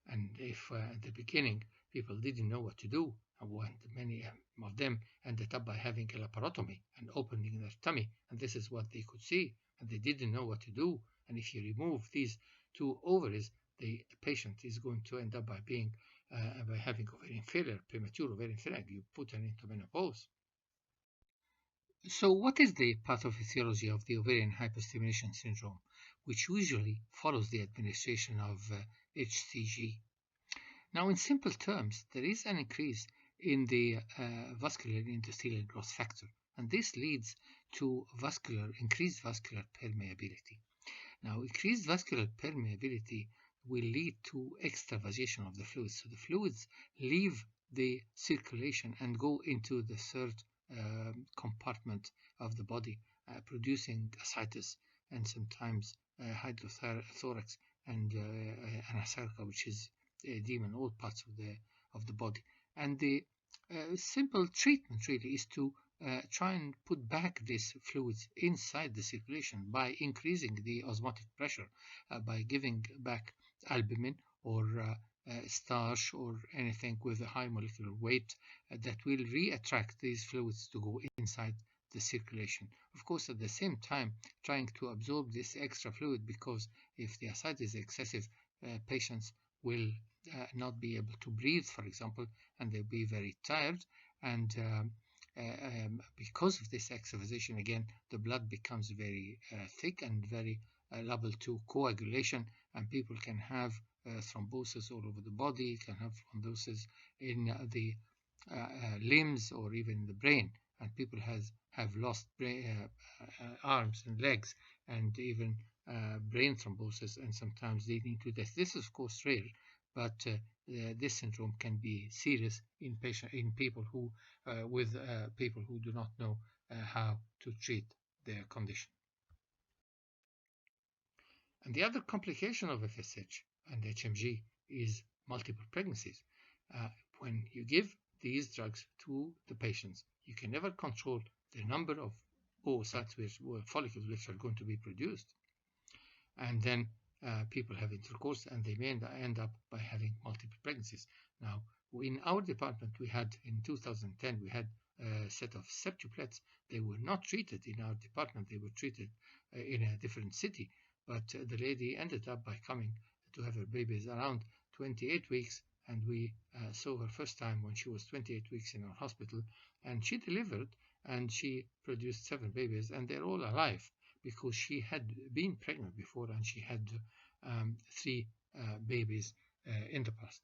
And if at the beginning people didn't know what to do, and many of them ended up by having a laparotomy and opening their tummy, and this is what they could see, and they didn't know what to do. And if you remove these two ovaries, the patient is going to end up by having ovarian failure, premature ovarian failure. You put them into menopause. So what is the pathophysiology of the ovarian hyperstimulation syndrome, which usually follows the administration of HCG? Now, in simple terms, there is an increase in the vascular endothelial growth factor, and this leads to increased vascular permeability. Now, increased vascular permeability will lead to extravasation of the fluids. So the fluids leave the circulation and go into the third compartment of the body, producing ascites and sometimes hydrothorax and anasarca, which is edema in all parts of the body. And the simple treatment really is to try and put back these fluids inside the circulation by increasing the osmotic pressure, by giving back albumin or starch or anything with a high molecular weight that will re-attract these fluids to go inside the circulation. Of course, at the same time, trying to absorb this extra fluid, because if the ascites is excessive, patients will not be able to breathe, for example, and they'll be very tired. And because of this extravasation, again, the blood becomes very thick and very liable to coagulation, and people can have thrombosis all over the body, can have thrombosis in the limbs or even the brain, and people have lost arms and legs and even brain thrombosis, and sometimes leading to death. This is of course rare, but this syndrome can be serious in people who people who do not know how to treat their condition. And the other complication of FSH and HMG is multiple pregnancies. When you give these drugs to the patients, you can never control the number of oocytes, follicles which are going to be produced. And then people have intercourse, and they may end up by having multiple pregnancies. Now, in our department, in 2010, we had a set of septuplets. They were not treated in our department. They were treated in a different city. But the lady ended up by coming to have her babies around 28 weeks, and we saw her first time when she was 28 weeks in our hospital, and she delivered, and she produced 7 babies, and they're all alive, because she had been pregnant before, and she had 3 babies in the past.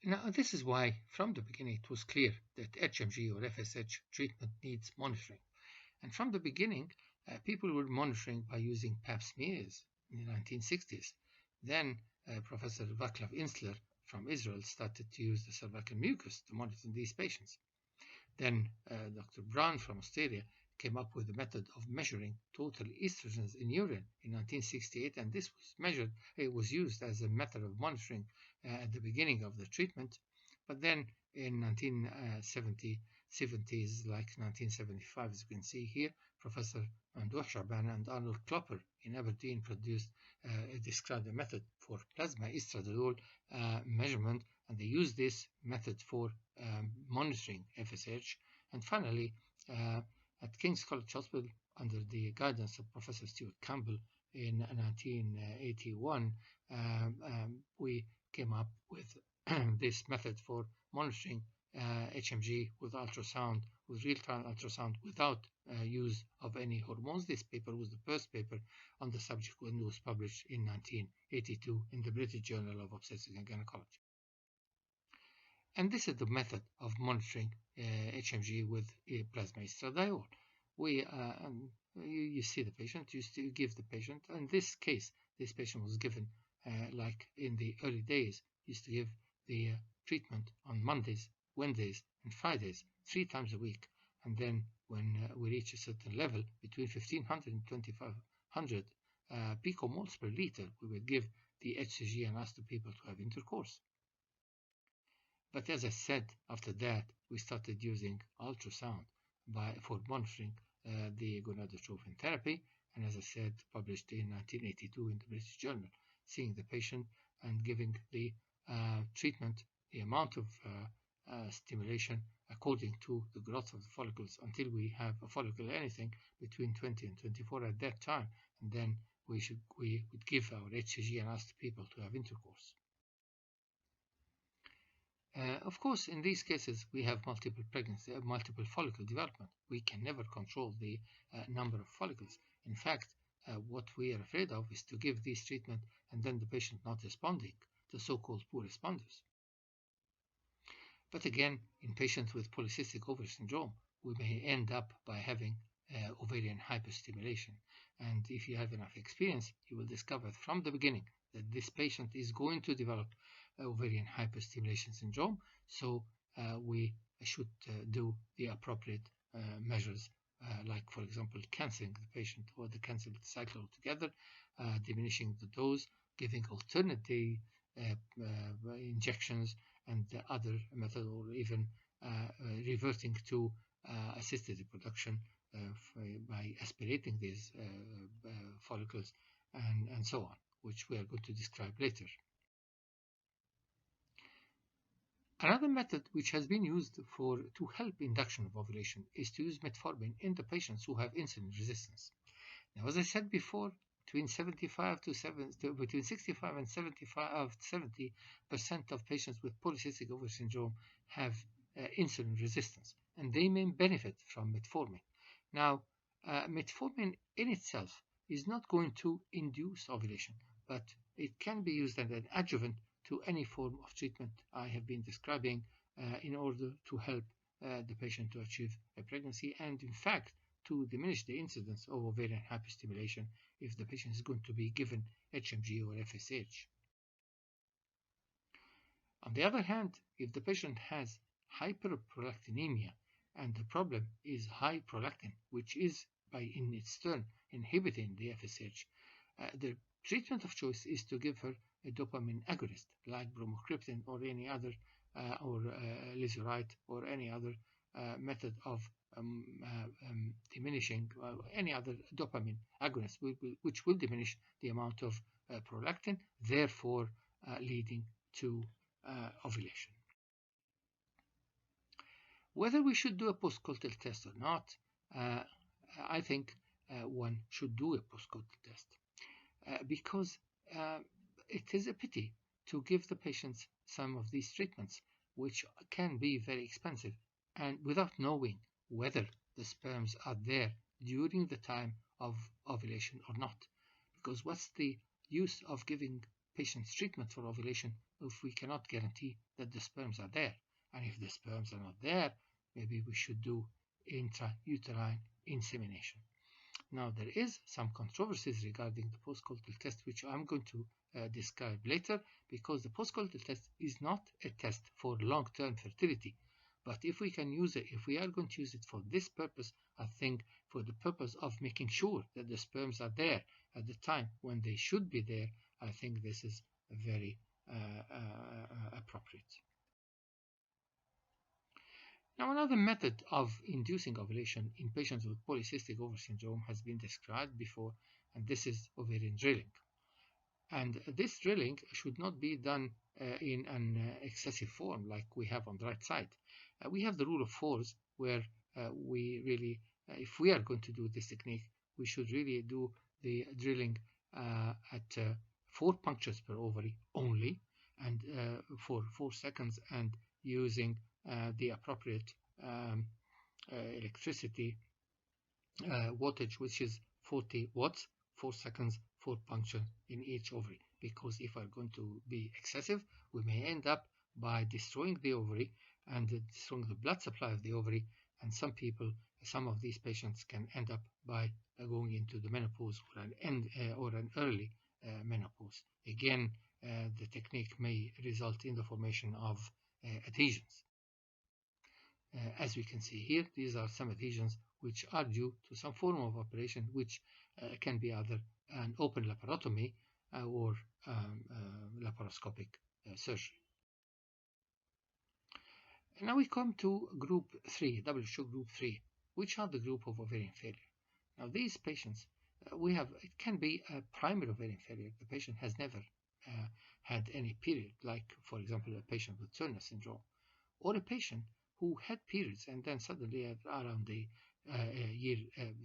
Now, this is why from the beginning it was clear that HMG or FSH treatment needs monitoring. And from the beginning, people were monitoring by using pap smears in the 1960s. Then Professor Vaclav Insler from Israel started to use the cervical mucus to monitor these patients. Then Dr. Brown from Australia came up with a method of measuring total estrogens in urine in 1968, and this was measured. It was used as a method of monitoring at the beginning of the treatment. But then in 1970s, like 1975, as you can see here, Professor Mamdouh Shaban and Arnold Klopper in Aberdeen described a method for plasma estradiol measurement, and they used this method for monitoring FSH. And finally, at King's College Hospital, under the guidance of Professor Stuart Campbell in 1981, we came up with this method for monitoring HMG with ultrasound, with real-time ultrasound, without use of any hormones. This paper was the first paper on the subject when it was published in 1982 in the British Journal of Obstetrics and Gynaecology. And this is the method of monitoring HMG with plasma estradiol. You see the patient, you give the patient. In this case, this patient was given, like in the early days, used to give the treatment on Mondays, Wednesdays, and Fridays, 3 times a week. And then when we reach a certain level, between 1500 and 2500 picomoles per liter, we would give the HCG and ask the people to have intercourse. But as I said, after that, we started using ultrasound for monitoring the gonadotropin therapy, and as I said, published in 1982 in the British Journal, seeing the patient and giving the treatment, the amount of stimulation according to the growth of the follicles, until we have a follicle anything between 20 and 24 at that time, and then we would give our HCG and ask the people to have intercourse. Of course, in these cases, we have multiple pregnancy, multiple follicle development. We can never control the number of follicles. In fact, what we are afraid of is to give this treatment and then the patient not responding, the so-called poor responders. But again, in patients with polycystic ovary syndrome, we may end up by having ovarian hyperstimulation. And if you have enough experience, you will discover from the beginning that this patient is going to develop ovarian hyperstimulation syndrome. So we should do the appropriate measures, like, for example, canceling the patient or the cancel the cycle altogether, diminishing the dose, giving alternate day injections and other methods, or even reverting to assisted reproduction by aspirating these follicles and so on, which we are going to describe later. Another method which has been used to help induction of ovulation is to use metformin in the patients who have insulin resistance. Now, as I said before, between 65 and 70% of patients with polycystic ovary syndrome have insulin resistance, and they may benefit from metformin. Now, metformin in itself is not going to induce ovulation, but it can be used as an adjuvant to any form of treatment I have been describing in order to help the patient to achieve a pregnancy, and in fact to diminish the incidence of ovarian hyperstimulation if the patient is going to be given HMG or FSH. On the other hand, if the patient has hyperprolactinemia and the problem is high prolactin, which is in its turn inhibiting the FSH, the treatment of choice is to give her a dopamine agonist like bromocriptine or any other or lisurite or any other method of diminishing any other dopamine agonist, which will diminish the amount of prolactin, therefore leading to ovulation. Whether we should do a postcoital test or not, I think one should do a postcoital test because it is a pity to give the patients some of these treatments, which can be very expensive, and without knowing whether the sperms are there during the time of ovulation or not. Because what's the use of giving patients treatment for ovulation if we cannot guarantee that the sperms are there? And if the sperms are not there, maybe we should do intrauterine insemination. Now, there is some controversies regarding the postcoital test, which I'm going to describe later, because the postcoital test is not a test for long-term fertility. But if we can use it, if we are going to use it for this purpose, I think for the purpose of making sure that the sperms are there at the time when they should be there, I think this is very appropriate. Now, another method of inducing ovulation in patients with polycystic ovary syndrome has been described before, and this is ovarian drilling. And this drilling should not be done in an excessive form like we have on the right side. We have the rule of fours, where we really, if we are going to do this technique, we should really do the drilling at 4 punctures per ovary only, and for 4 seconds, and using the appropriate electricity wattage, which is 40 watts, 4 seconds, 4 punctures in each ovary. Because if we're going to be excessive, we may end up by destroying the ovary and destroying the blood supply of the ovary, and some of these patients can end up by going into the menopause or an early menopause. Again, the technique may result in the formation of adhesions. As we can see here, these are some adhesions which are due to some form of operation, which can be either an open laparotomy or laparoscopic surgery. And now we come to group 3, WHO group 3, which are the group of ovarian failure. Now these patients, it can be a primary ovarian failure. The patient has never had any period, like, for example, a patient with Turner syndrome, or a patient who had periods and then suddenly at around the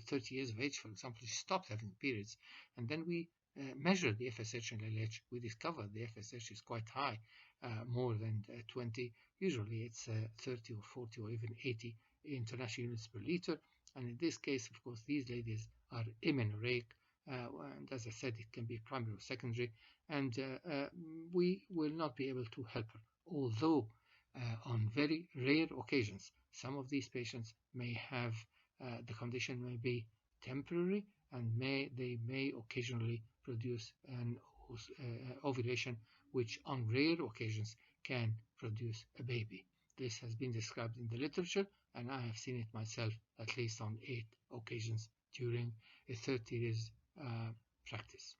30 years of age, for example, she stopped having periods, and then we measure the FSH and LH. We discover the FSH is quite high, more than 20, Usually it's 30 or 40 or even 80 international units per liter. And in this case, of course, these ladies are amenorrheic, and as I said, it can be primary or secondary, and we will not be able to help her. Although on very rare occasions, some of these patients may have the condition may be temporary, and they may occasionally produce an ovulation, which on rare occasions can produce a baby. This has been described in the literature, and I have seen it myself at least on 8 occasions during a 30 years practice.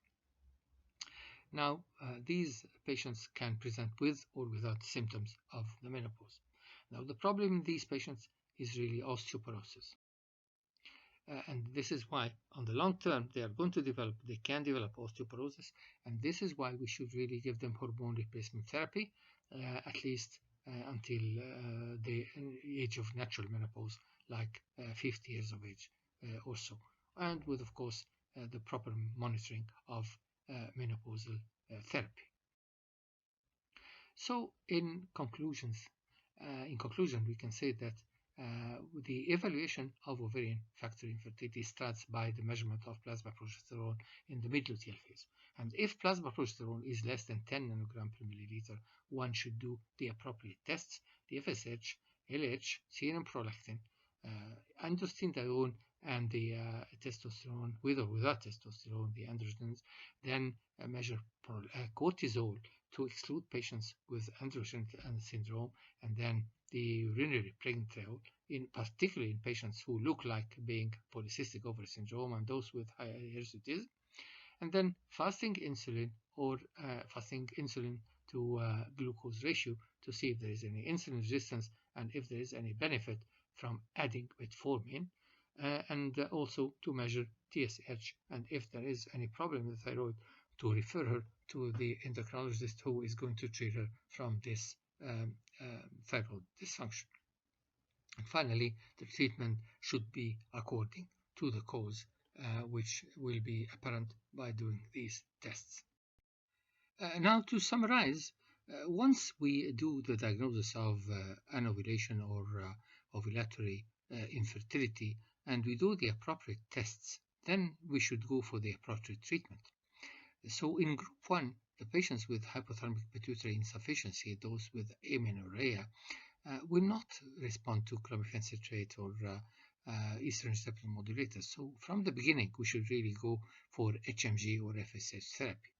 Now, these patients can present with or without symptoms of the menopause. Now, the problem in these patients is really osteoporosis. And this is why on the long term they can develop osteoporosis, and this is why we should really give them hormone replacement therapy at least until the age of natural menopause, like 50 years of age or so, and with, of course, the proper monitoring of menopausal therapy. So in conclusion, we can say that the evaluation of ovarian factor infertility starts by the measurement of plasma progesterone in the mid-luteal phase. And if plasma progesterone is less than 10 nanogram per milliliter, one should do the appropriate tests, the FSH, LH, serum prolactin, androstenedione, and the testosterone, with or without testosterone, the androgens, then measure cortisol to exclude patients with androgen syndrome, and then the urinary pregnancy, particularly in patients who look like being polycystic ovary syndrome and those with high hirsutism, and then fasting insulin to glucose ratio to see if there is any insulin resistance and if there is any benefit from adding metformin, and also to measure TSH, and if there is any problem with the thyroid, to refer her to the endocrinologist who is going to treat her from this thyroid dysfunction. And finally, the treatment should be according to the cause, which will be apparent by doing these tests. Now, to summarize, once we do the diagnosis of anovulation or ovulatory infertility, and we do the appropriate tests, then we should go for the appropriate treatment. So in group 1, the patients with hypothalamic pituitary insufficiency, those with amenorrhea, will not respond to clomiphene citrate or estrogen receptor modulators. So from the beginning, we should really go for HMG or FSH therapy.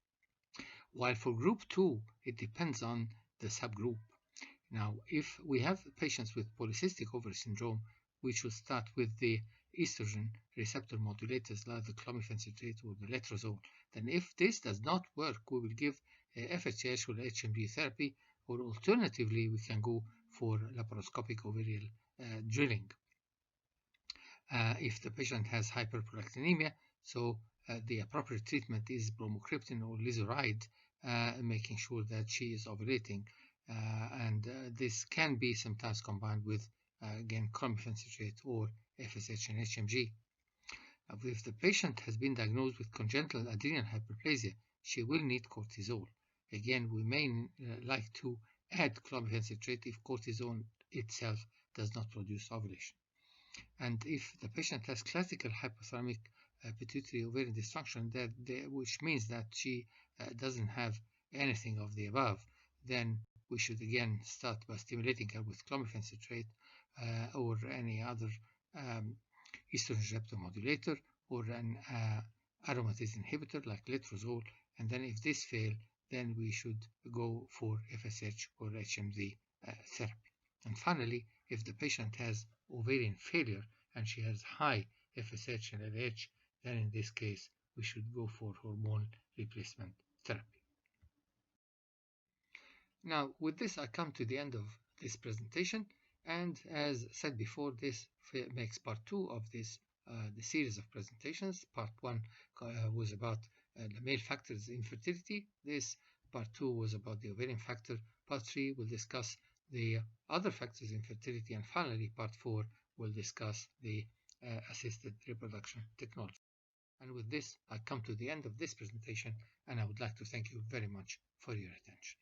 While for group 2, it depends on the subgroup. Now, if we have patients with polycystic ovary syndrome, we should start with the estrogen receptor modulators like the clomiphene citrate or the letrozole. Then if this does not work, we will give FSH or HMG therapy, or alternatively we can go for laparoscopic ovarian drilling. If the patient has hyperprolactinemia, so the appropriate treatment is bromocriptine or lisuride, making sure that she is ovulating, and this can be sometimes combined with again clomiphene citrate or FSH and HMG. If the patient has been diagnosed with congenital adrenal hyperplasia, she will need cortisol. Again, we may like to add clomiphene citrate if cortisol itself does not produce ovulation. And if the patient has classical hypothalamic pituitary ovarian dysfunction, which means that she doesn't have anything of the above, then we should again start by stimulating her with clomiphene citrate or any other estrogen receptor modulator or an aromatase inhibitor like letrozole, and then if this fails, then we should go for FSH or HMG therapy. And finally, if the patient has ovarian failure and she has high FSH and LH, then in this case we should go for hormone replacement therapy. Now, with this I come to the end of this presentation, and as said before, this makes part 2 of this the series of presentations. Part 1 was about the male factors in fertility. This part 2 was about the ovarian factor. Part 3 will discuss the other factors in fertility, and finally part 4 will discuss the assisted reproduction technology. And with this I come to the end of this presentation, and I would like to thank you very much for your attention.